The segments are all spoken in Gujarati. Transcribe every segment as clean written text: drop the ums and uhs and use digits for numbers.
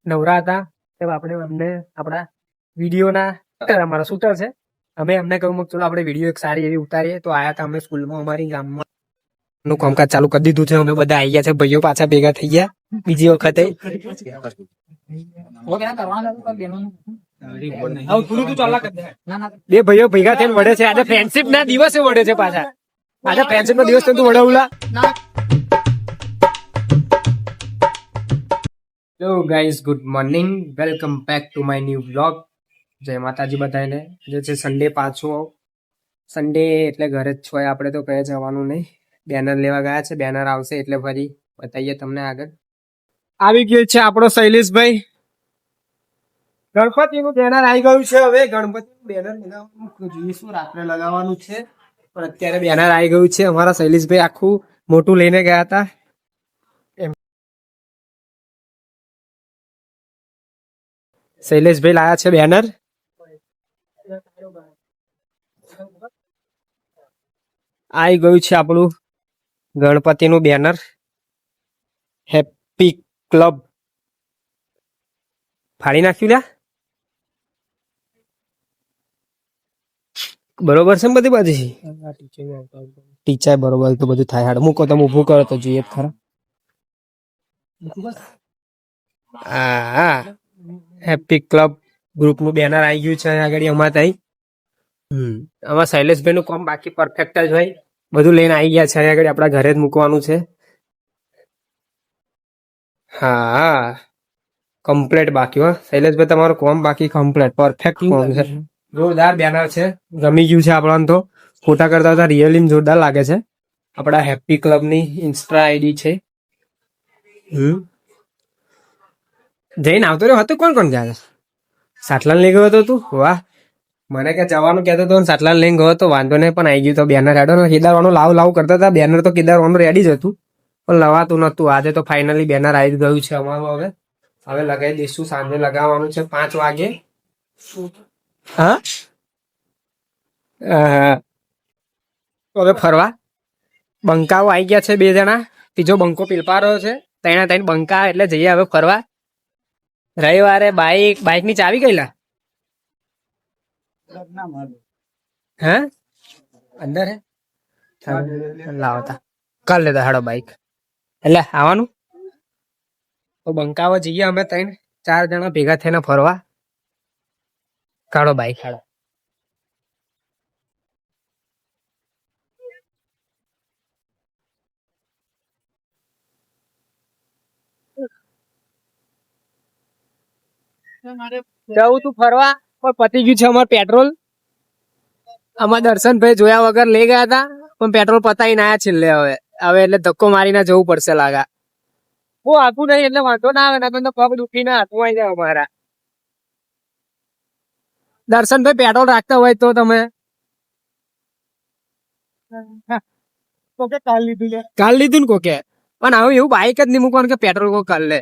નવરા હતા તેમ આપણે અમને આપણા વિડીયોના અમારા શૂટર છે અમે અમને કહ્યું ચલો આપણે વિડીયો એક સારી એવી ઉતારીએ તો આયા હતા અમે સ્કૂલમાં અમારી ગામમાં નું કામકાજ ચાલુ કરી દીધું છે અમે બધા આવી ગયા છે ભાઈઓ પાછા ભેગા થઈ ગયા બીજી વખતે બે ભાઈઓ ભેગા થઈને વડે છે આજે ફ્રેન્ડશિપ ના દિવસે વડે છે પાછા આજે ફ્રેન્ડશિપ નો દિવસ તું વડાવલા hello guys good morning welcome back to my new vlog જય માતાજી બધાને જે છે સન્ડે પાછો સન્ડે એટલે ઘરે જ છો આપણે તો કઈ જવાનું નહીં બેનર લેવા ગયા છે બેનર આવશે એટલે ફરી બતાવીએ તમને આગળ આવી ગયું છે આપણો શૈલેષભાઈ ગણપતિનું બેનર આવી ગયું છે હવે ગણપતિનું બેનર લગાવવાનું જોઈશું રાત્રે લગાવવાનું છે પણ અત્યારે બેનર આવી ગયું છે અમારા શૈલેષભાઈ આખું મોટું લઈને ગયા હતા શૈલેષભાઈ લાયા છે બેનર આવી ગયું છે આપણું ગણપતિનું બેનર હેપી ક્લબ ફાડી નાખ્યું લ્યા બરોબર છે ને બધી બાજુ ટીચર બરોબર તો બધું થાય હાડ મૂકો તમે ઊભું કરો તો જોઈએ ખરા હા હેપી ક્લબ ગ્રુપ નું બેનર આવી ગયું છે આગળ અમારે ત્યાં આમાં શૈલેષભાઈ નું કામ બાકી પરફેક્ટ જ હોય બધું લઈને આવી ગયા છે આગળ આપણા ઘરે જ મૂકવાનું છે હા કમ્પ્લેટ બાકી હો શૈલેષભાઈ તમારું કામ બાકી કમ્પ્લેટ પરફેક્ટ કામ છે જોરદાર બેનર છે ગમી ગયું છે આપણને તો ફોટા કરતા હતા રિયલી જોરદાર લાગે છે આપણા હેપી ક્લબ ની ઇન્સ્ટા આઈડી છે જઈને આવતો રહ્યો હતો કોણ કોણ જાય સાટલાન લઈ ગયો હતો તું વાહ મને કે જવાનું કહેતો હતો સાટલાન લઈને ગયો તો વાંધો નહીં પણ આવી ગયું તો બેનર હેડો કેદારવાનું લાવ કરતા હતા બેનર તો કેદારવાનું રેડી જ હતું પણ લવાતું નતું આજે તો ફાઇનલી બેનર આવી ગયું છે અમારું હવે લગાવી દઈશું સાંજે લગાવવાનું છે 5 વાગે હા હવે ફરવા બંકાઓ આવી ગયા છે 2 જણા ત્રીજો બંકો પીલપા રહ્યો છે ત્રણ બંકા એટલે જઈએ હવે ફરવા રવિવારે બાઈક ની ચાવી ગયેલા હે અંદર હે લાવતા કર લેતા હાડો બાઈક એટલે આવવાનું તો બંકાવા જઈએ અમે 3-4 જણા ભેગા થઈને ફરવા કાઢો બાઈક હાડો જવું તું ફરવા પણ પતી ગયું છે અમારે પેટ્રોલ અમારા દર્શનભાઈ જોયા વગર લઈ ગયા હતા પણ પેટ્રોલ પતાવીને આયા છેલ્લે હવે એટલે ધક્કો મારીને જવું પડશે લાગા બહુ આખું નહીં એટલે વાંધો ના આવે ને તો પગ દુખીને હાથમાં આવી જાય અમારા દર્શનભાઈ પેટ્રોલ રાખતા હોય તો તમે કાલ લીધું ને કોકે પણ હવે એવું બાઈક જ નહીં મૂકવાનું કે પેટ્રોલ કોઈ કાલ લે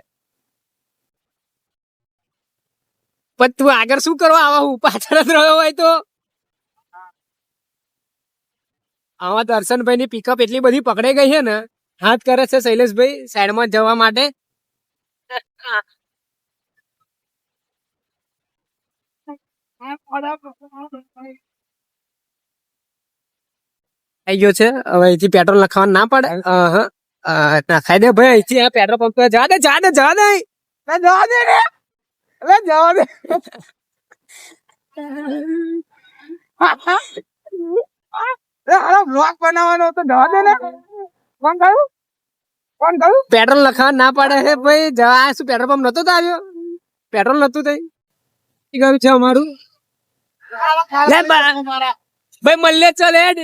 પણ તું આગળ શું કરવા આવા હું પાછળ જ રહ્યો હોય તો આવા દર્શનભાઈ ની પિકઅપ એટલી બધી પકડાઈ ગઈ છે ને હાથ કરે છે શૈલેષભાઈ સાઈડમાં જવા માટે આવી ગયો છે હવે અહીંથી પેટ્રોલ લખાવાનું ના પડે નાખાઈ દે ભાઈ અહીંથી પેટ્રોલ પંપ જવા દે જવા દે જવા દે જવા દે રે જવા દે બ્લોગ બનાવવાનો તો જવા દે ને કોણ કહ્યું પેટ્રોલ લખાવા ના પડે હે ભાઈ જવા શું પેટ્રોલ પંપ નતો આવ્યો પેટ્રોલ નતું થઈ ગયું છે અમારું ભાઈ મલ્લે ચલ હેડ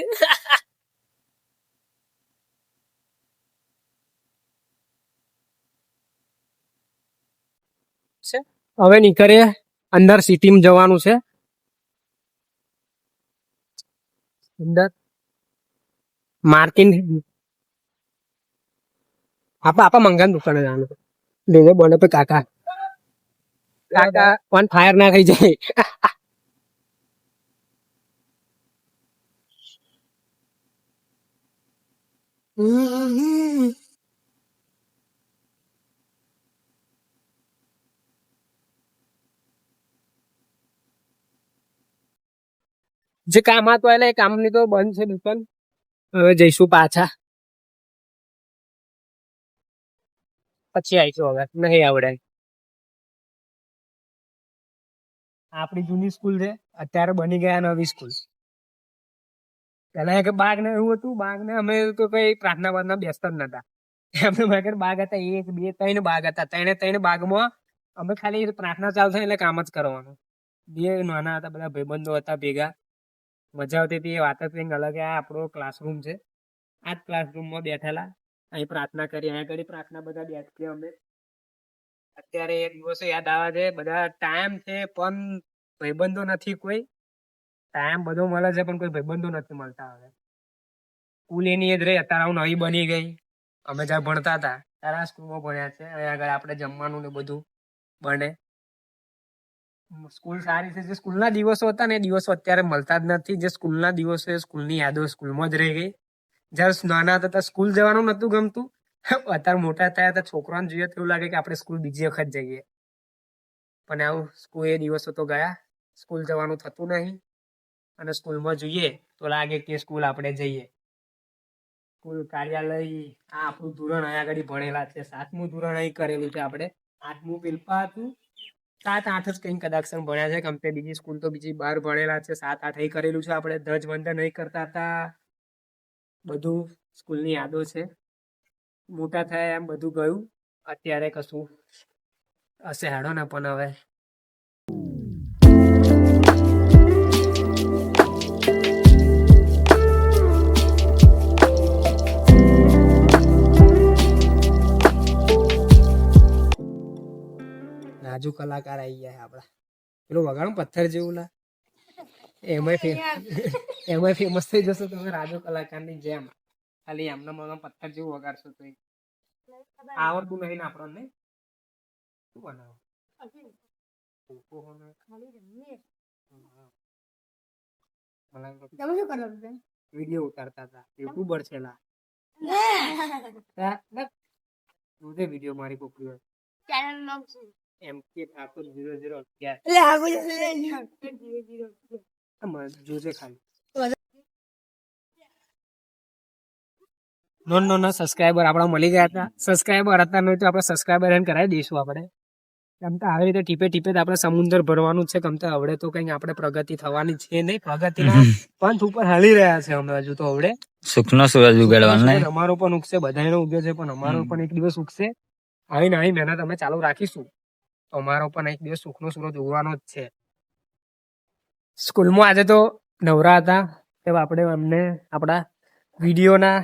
હવે નીકળીએ અંદર સિટીમાં જવાનું છે અંદર માર્કિંગ આપા મંગાન દુકાને જવાનું લેજે બોને પે કાકા પણ ફાયર ના થઈ જાય જે કામ હતું એટલે એ કામની તો બંધ છે દુકાન. હવે જઈશું પાછા, પછી આવીશું. હવે નહીં આવડે. આપણી જૂની સ્કૂલ છે, અત્યારે બની ગયા નવી સ્કૂલ. પેલા એક બાગ ને એવું હતું, બાગ ને અમે તો કઈ પ્રાર્થના બારના બેસતા જ નતા. એમને મારા બાગ હતા, 1 2 3 બાગ હતા. ત્રણે બાગમાં અમે ખાલી પ્રાર્થના ચાલશે એટલે કામ જ કરવાનું. બે નાના હતા, બધા ભાઈબંધો હતા ભેગા, મજા આવતી હતી. એ વાત જ કંઈક અલગ. આ આપણો ક્લાસરૂમ છે, આ જ ક્લાસરૂમમાં બેઠેલા, અહીં પ્રાર્થના કરી, અહીંયા કરી પ્રાર્થના, બધા બેઠીએ અમે. અત્યારે એ દિવસો યાદ આવે છે. બધા ટાઈમ છે પણ ભાઈબંધો નથી. કોઈ ટાઈમ બધો મળે છે પણ કોઈ ભાઈબંધો નથી મળતા. હવે સ્કૂલ એની જ રહી, અત્યારે હું નવી બની ગઈ. અમે જ્યાં ભણતા હતા ત્યારે આ સ્કૂલમાં ભણ્યા છે. અહીંયા આગળ આપણે જમવાનું ને બધું બને. સ્કૂલ સારી છે. જે સ્કૂલના દિવસો હતા ને એ દિવસો અત્યારે મળતા જ નથી. જે સ્કૂલના દિવસો, સ્કૂલની યાદો સ્કૂલમાં જ રહી ગઈ. જ્યારે નાના હતા ત્યારે સ્કૂલ જવાનું નતું ગમતું. અત્યારે મોટા થયા તો છોકરાને જોઈએ તો એવું લાગે કે આપણે સ્કૂલ બીજી વખત જઈએ. પણ આવું સ્કૂલ એ દિવસો તો ગયા. સ્કૂલ જવાનું થતું નહીં, અને સ્કૂલમાં જોઈએ તો લાગે કે સ્કૂલ આપણે જઈએ. સ્કૂલ કાર્યાલય આ આપણું ધોરણ અહીંયા આગળ ભણેલા છે. 7મું ધોરણ અહીં કરેલું છે આપણે. 8મું પેલપા હતું, 7 8 જ કંઈક કદાચ ભણ્યા છે. કમ્પે બીજી સ્કૂલ તો બીજી બહાર ભણેલા છે. 7 8 અહીં કરેલું છે આપણે. ધ્વજવંદન નહીં કરતા હતા. બધું સ્કૂલની યાદો છે. મોટા થયા એમ બધું ગયું. અત્યારે કશું હશે હેડો ને. પણ હવે રાજુ કલાકાર આવી ગયા આપડા. પેલું વગાડું પથ્થર જેવું લા, એમાં ફેમસ થઈ જશો તમે રાજુ કલાકાર ની જેમ. ખાલી એમના મનમાં પથ્થર જેવું વગાડશો તો આવડતું નહીં ને આપણને. શું બનાવો વિડીયો ઉતારતા હતા. યુટ્યુબર છે લા. વિડીયો મારી કોકરી એમ કે ઠાકોર 001 જોજે ખાલી. નો સબસ્ક્રાઈબર આપડા મળી ગયા હતા. સબસ્ક્રાઈબર હતા નહીં તો આપણે સબસ્ક્રાઈબર એને કરાવી દઈશું. આપણે કેમ તો આવી રીતે ટીપે ટીપે આપણે સમુદ્ર ભરવાનું છે. કેમ તો હવે તો કઈ આપણે પ્રગતિ થવાની છે નહીં. પ્રગતિના પંથ ઉપર હાલી રહ્યા છે અમે હજુ તો. હવે સુખનો સૂરજ ઉગાડવાનો અમારો પણ ઉગશે, બધાનો ઉગ્યો છે, પણ અમારો પણ એક દિવસ ઉગશે. આવી નાની મહેનત અમે ચાલુ રાખીશું તો અમારો પણ એક દિવસ સુખનો સૂરજ ઉગવાનો જ છે. સ્કૂલમાં આજે તો નવરા હતા તો આપણે અમને આપણા વિડીયોના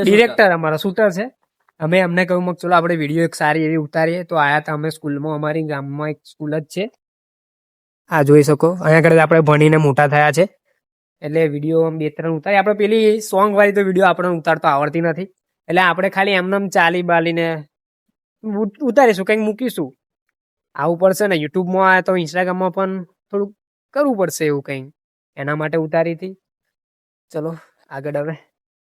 ડિરેક્ટર અમારા શૂટર છે, અમે એમને કહ્યું ચલો આપણે વિડીયો એક સારી એવી ઉતારીએ. તો આયા હતા અમે સ્કૂલમાં. અમારી ગામમાં એક સ્કૂલ જ છે, આ જોઈ શકો. અહીંયા આગળ આપણે ભણીને મોટા થયા છે એટલે વિડીયો 2-3 ઉતારી. આપણે પેલી સોંગ વાળી તો વિડીયો આપણને ઉતારતો આવડતી નથી એટલે આપણે ખાલી એમને ચાલી બાલીને ઉતારીશું, કંઈક મૂકીશું. આવું પડશે ને યુટ્યુબમાં આવે તો ઇન્સ્ટાગ્રામમાં પણ થોડુંક કરવું પડશે એવું કંઈક, એના માટે ઉતારી હતી. ચલો આગળ હવે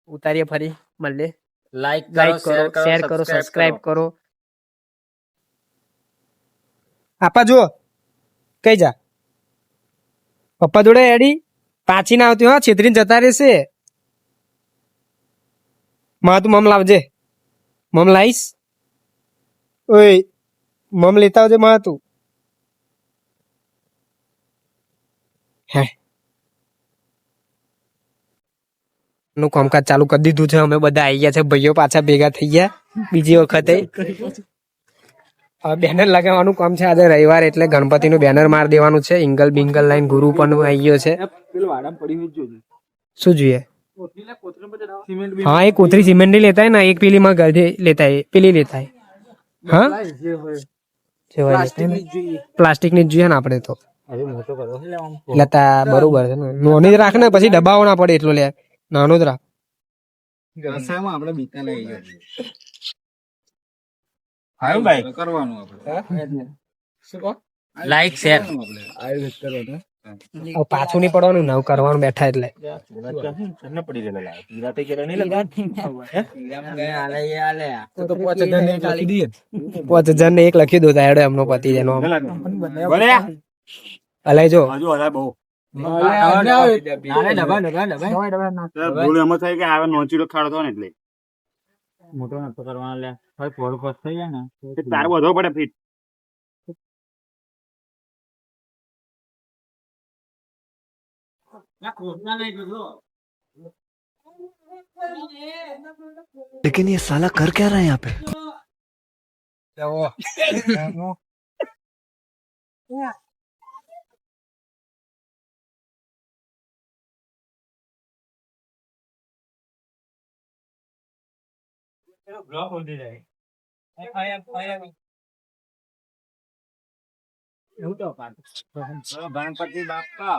ઉતારીએ, ફરી મળીએ. લાઈક કરો, શેર કરો, સબસ્ક્રાઇબ કરો. આપા જો કઈ જા પપ્પા જોડે એડી પાછી ના આવતી. હા છેતરીને જતા રહેશે. માં તું મમ લાવજે. મમ લાઈશ. ઓય મમ લેતા આવજે માં તું. હે નું કામકાજ ચાલુ કરી દીધું છે. અમે બધા આવી ગયા છે, ભાઈઓ પાછા ભેગા થઈ ગયા બીજી વખતે. બેનર લગાવવાનું કામ છે. આજે રવિવાર એટલે ગણપતિનું બેનર માર દેવાનું છે. ઇંગલ બિંગલ લાઈન ગુરુ પણ આવી ગયો છે. શું જોઈએ? હા એ કોથરી સિમેન્ટ ની લેતા હે ને, એક પેલી માં ગઢે લેતા હે, પેલી લેતા હે. હા પ્લાસ્ટિક ની જ જોઈએ ને આપણે તો. લેતા બરોબર છે ને. નોની જ રાખ ને, પછી દબાવો ના પડે એટલો લે. નાનો જ રાખ. આપણે બીતા લઈ લાઈક શેર પાછું નહીં પડવાનું. નવ કરવાનું બેઠા એટલે 5000 ને 1 લખી દો. એમનો પતિ જેનો અલાઈ જો ભૂલ એમાં થઈ કે આવે નોચીલો ખાડો ને એટલે મોટો નતો કરવાનો લે હવે ફોડ ફોડ થઈ જાય ને તાર વધો પડે ફીટ लेकिन ये साला कर क्या रहा है यहाँ पे ગણપતિ બાપા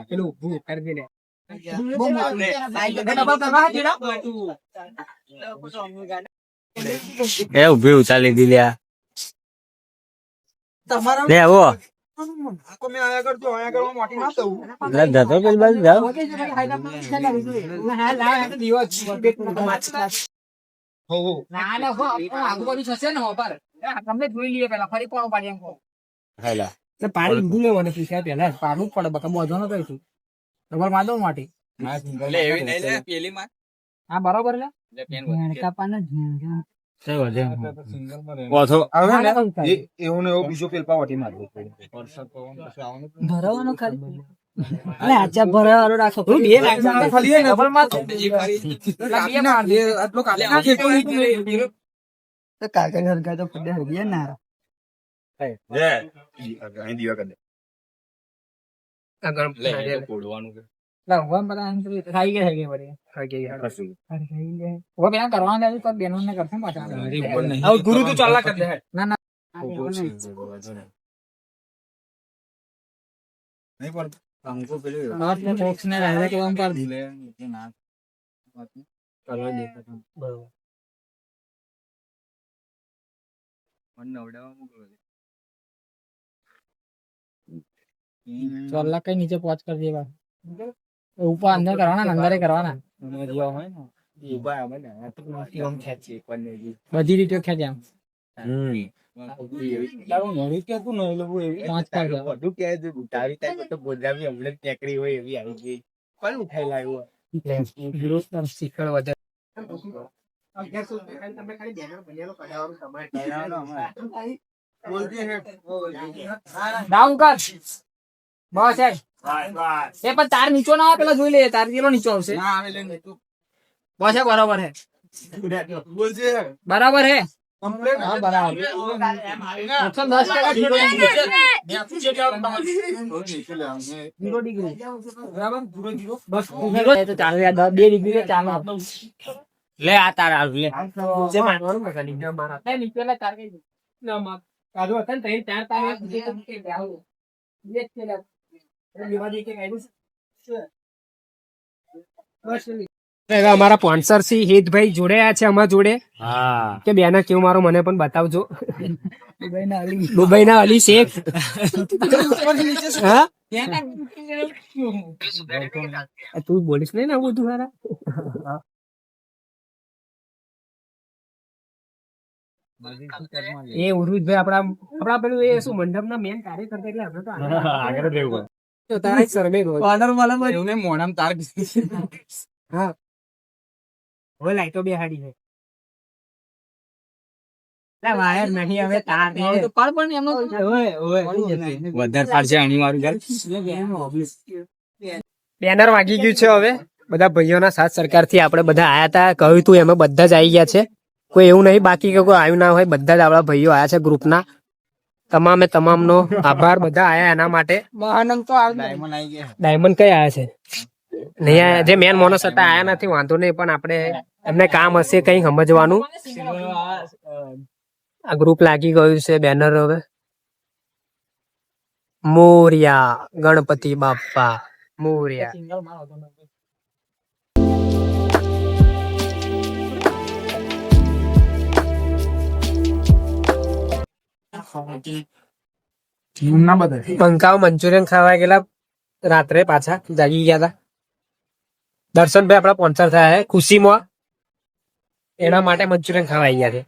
પેલું ઊભું કરી દે લે. એ ઉભી ઉતારી દીધી લે લે આવો લે જતો પેલી બાજુ જાઓ હેલા તો પાણી ઊંધું લેવાનું પીસ્યા પહેલા જ પાડવું જ પડે બકા બોધો ન કહીશું તમારે માધવ માટે હા બરોબર લે એવું ને એવું બીજો પેલ પાવટી મારવું ભરવાનો ખાલી અરે આચા ભરવાનો રાખો તું બે લાખ ખાલી ડબલ માં તો કાકા હરગા તો પડે હરગી ના અહીં દીવા કરી ગુરુ તું ચાલલા કર દે નહીં પડતું અંકો પેલું બોક્સ ને રાજા કે આમ પાડ લે ના કરવા દે બરોબર મને નવડાવા મોકલો ચોલ્લા કઈ નીચે પહોંચ કરી દેવા ઉપર અંદર કરવાના અંદર કરવાના હોય ને એ ઉભા આવે ને એમ ખેંચી કોને બધી રીતે ખેંચે આમ પાંચ કર દે બધું કે છે ઉતારી થાય તો બોજાવી હમણાં ટેકરી હોય એવી આવી ગઈ કોણ ઉઠાઈ લાવ્યો શીખડ વધે ડાઉન કર બસ એ પણ તાર નીચો ના આવે પેલા જોઈ લે તાર કેટલો નીચો આવશે બસ એ બરાબર હે બરાબર હે હા બરાબર 0 ડિગ્રી બરાબર બસ તો ચાલે 2 ડિગ્રી ચાલે લે આ તાર આવી જે મારવાનું મગા લીધા મારા નીચે લે તાર કઈ ના માર કાઢો હતા ને ત્રણ ચાર તાર જે કે આવો જે કે લે વિવાદી કે કાઢ્યું છે બસ હવે અમારા સ્પોન્સર સી હિતભાઈ જોડ્યા છે અમારા જોડે હા કે બેના કેવું મારું મને પણ બતાવજો દુબઈ દુબઈના અલી શેખ હા તું બોલીશ નહીં ને આવું બધું હારા એ ઉર્વિતભાઈ આપણા પેલું એ શું મંડપના મેન કાર્યકર્તા એટલે આપણે તો આગળ દેવું તો તારે સરમે ઓર્ડર વાળા એવું ને મોણામ તાર હા હવે લાઈટો બે હાડી છે લા વાયર નહીં હવે તાર ને તો પાડ પણ એમનો વધારે પાડશે આની વાળું બેનર વાગી ગયું છે હવે બધા ભાઈઓના સાથ સરકારથી આપણે બધા આયા હતા કહ્યું તું એમાં બધા જ આવી ગયા છે કોઈ એવું નહીં બાકી કે કોઈ આવ્યું ના હોય બધા જ આપણા ભાઈઓ આયા છે ગ્રુપના તમામે તમામનો આભાર બધા આયા એના માટે મહાનંદ તો ડાયમંડ આવી ગયા ડાયમંડ કઈ આયા છે નહીં આયા જે મેન મોનસ હતા આયા નથી વાંધો નહીં પણ આપણે એમને કામ હશે કઈ સમજવાનું આ ગ્રુપ લાગી ગયું છે બેનર હવે મોરિયા ગણપતિ બાપા મોરિયા સિંગલ મારો તો પંખાઓ મંચુરિયન ખાવા ગયેલા રાત્રે પાછા જાગી ગયા હતા દર્શનભાઈ આપડા સ્પોન્સર થયા છે ખુશીમાં એના માટે મંચુરિયન ખાવા આવી ગયા છે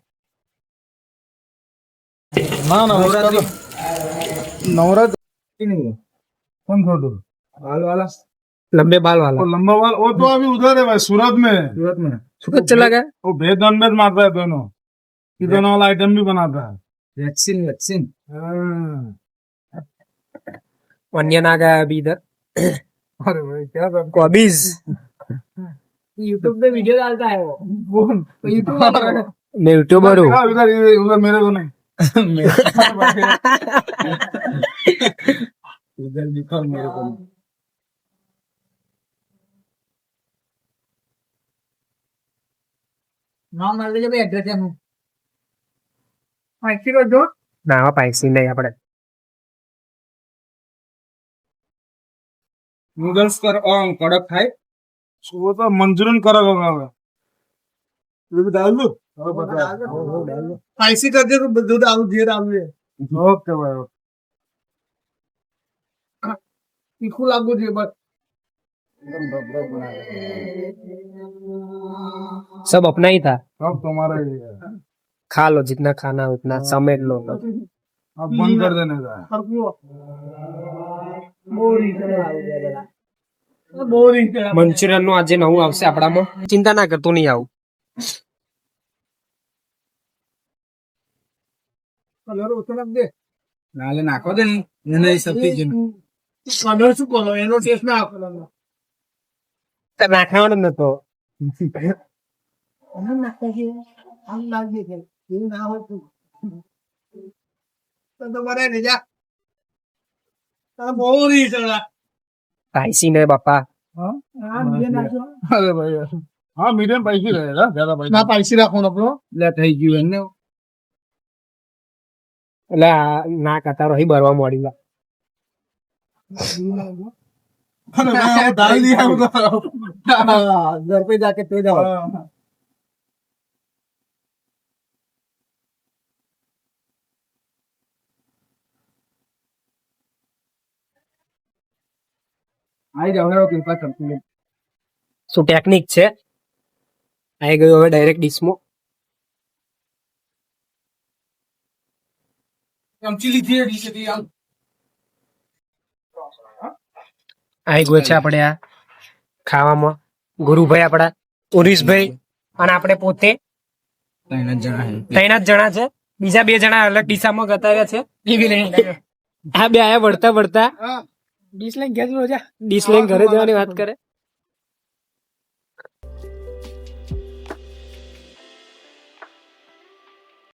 નવરાત્રી कौन फोटो बाल वाला लंबे बाल वाला वो लंबा वाला वो तो अभी उधर है भाई सूरत में सूरत चला गया वो भेद नॉन भेद मारता है दोनों कि दोनों वाला आइटम भी बनाता है वैक्सीन ऑनियन आ गया अभी इधर अरे भाई क्या कर कॉबीज यूट्यूब पे वीडियो डालता है वो यूट्यूब मैं यूट्यूबर हूँ उधर उधर मेरे को नहीं उधर दिखा मेरे को नहीं। નામ મારી દેજો ભાઈ એડ્રેસ એનું માહિતી કરજો ના આમાં પૈસી નહીં આપણે નૂડલ્સ પર કડક થાય वो तो मंचूरियन करा होगा ये भी डाल दो સ્પાઈસી કરજે તો બધું ડાલું જે ડાલું છે ओके भाई ओके। તીખું લાગવું જોઈએ બસ सब अपना ही था सब तुम्हारा ही है खा लो जितना खाना हो उतना समेट लो अब बंद कर देने का है। મંચુરિયન નું આજે નવું આવશે આપણામાં ચિંતા ના કરતો નહીં આવું કલર ઓછો નાખ દે નાલે નાખો દે ને એને સફેદ કલર શું કરો એનો ટેસ્ટ ના આપો નાખવાનો નતો તમારે રેજા બહુ રહી ચડા પૈસી નહીં બાપા अरे भाई हाँ मीडियम पैसे रहेगा ज्यादा पैसा ના પૈસી રાખવાનો આપણો લે થઈ ગયું એને એટલે આ ના કતારો અહીં ભરવા મળી अरे भाई वो डाल दिया उधर घर पे जाके तो जाओ આવી જાવ હેરો કૃપા કરતી શું ટેકનિક છે આવી ગયું હવે ડાયરેક્ટ ડીશમાં ચમચી લીધી છે ડીશથી આમ આવી ગયો છે આપણે આ ખાવામાં ગુરુભાઈ આપણા ઉરીશભાઈ અને આપણે પોતે ત્રણ જ જણા ત્રણ જ જણા છે બીજા બે જણા અલગ દિશામાં ગતા રહ્યા છે આ બે આયા વળતા વળતા ડીશ લઈને ઘરે જવાની વાત કરે